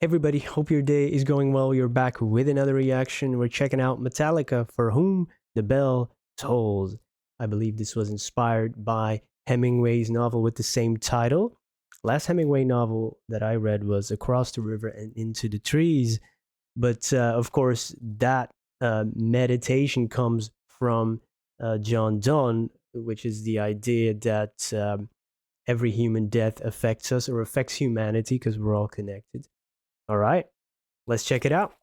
Everybody, hope your day is going well. You're back with another reaction. We're checking out Metallica, For Whom the Bell Tolls. I believe this was inspired by Hemingway's novel with the same title. Last Hemingway novel that I read was Across the River and Into the Trees. But of course, that meditation comes from John Donne, which is the idea that every human death affects us or affects humanity because we're all connected. All right, let's check it out.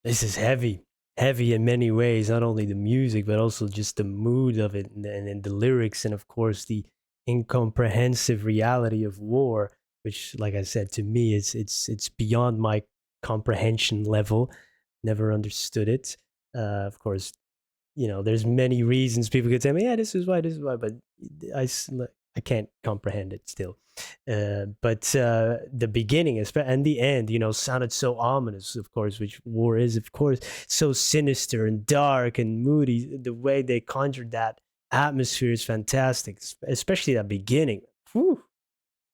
This is heavy in many ways. Not only the music, but also just the mood of it, and the lyrics, and of course the incomprehensive reality of war. Which, like I said, to me, it's beyond my comprehension level. Never understood it. Of course, there's many reasons people could tell me, yeah, this is why, but I I can't comprehend it still. But the beginning and the end, sounded so ominous, of course, which war is, of course, so sinister and dark and moody. The way they conjured that atmosphere is fantastic, especially that beginning. Whew.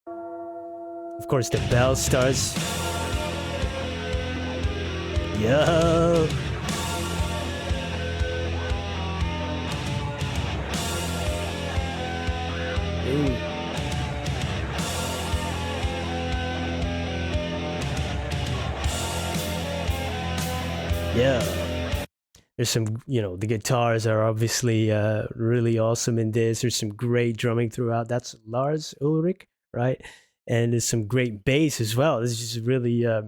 Of course, the bell starts. Yo. Ooh. Yeah. There's some, the guitars are obviously really awesome in this. There's some great drumming throughout. That's Lars Ulrich, right? And there's some great bass as well. This is just really uh,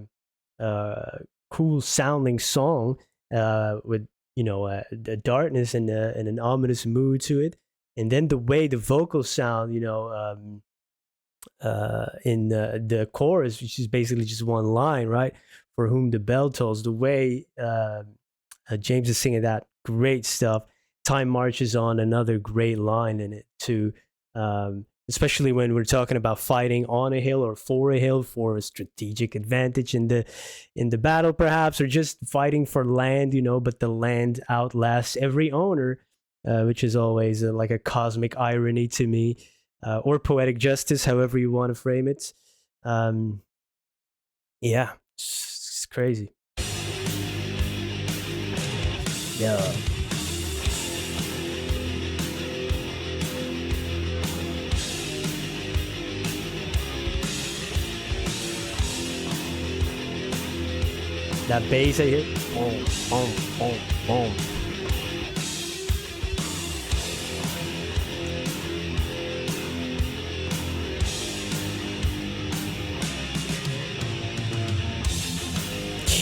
cool sounding song with, the darkness and an ominous mood to it. And then the way the vocals sound, in the chorus, which is basically just one line, right? For whom the bell tolls, the way James is singing that great stuff. Time marches on, another great line in it too. Especially when we're talking about fighting on a hill or for a hill for a strategic advantage in the battle, perhaps, or just fighting for land, but the land outlasts every owner, which is always like a cosmic irony to me, or poetic justice, however you want to frame it. Um, yeah, it's crazy. Yeah. That bass I hear, boom, boom, boom, boom.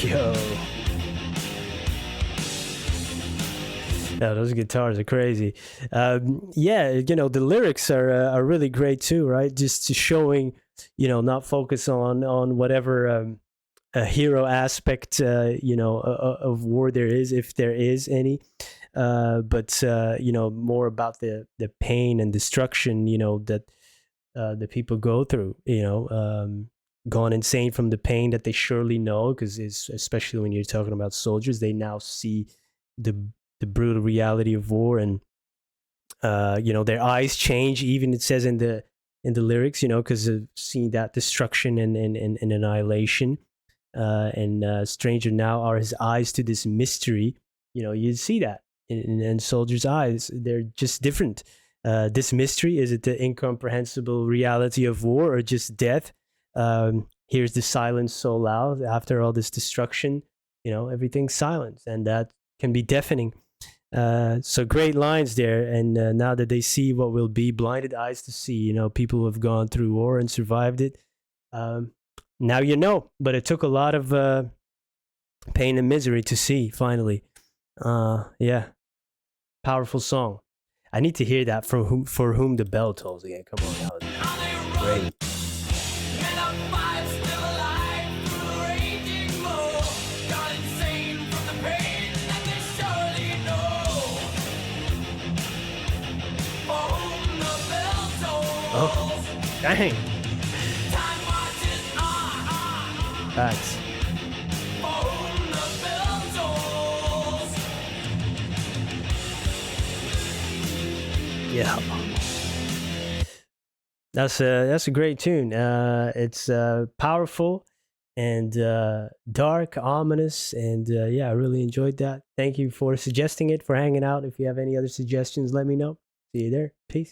Yo. Yeah, those guitars are crazy. Yeah, the lyrics are really great too, right? Just to showing, not focus on whatever a hero aspect, of war there is, if there is any, but more about the pain and destruction, that the people go through, gone insane from the pain that they surely know, because especially when you're talking about soldiers, they now see the the brutal reality of war, and their eyes change. Even it says in the lyrics, because of seeing that destruction and annihilation. And stranger now are his eyes to this mystery. You see that in soldiers' eyes. They're just different. This mystery, is it the incomprehensible reality of war or just death? Here's the silence so loud after all this destruction. Everything's silent, and that can be deafening. So great lines there. And now that they see what will be, blinded eyes to see, people who have gone through war and survived it. Now but it took a lot of pain and misery to see finally. Yeah, powerful song. I need to hear that from for whom the bell tolls again. Come on, that was great. Oh, dang. Facts. Yeah. That's a great tune. It's powerful and dark, ominous, and yeah, I really enjoyed that. Thank you for suggesting it, for hanging out. If you have any other suggestions, let me know. See you there. Peace.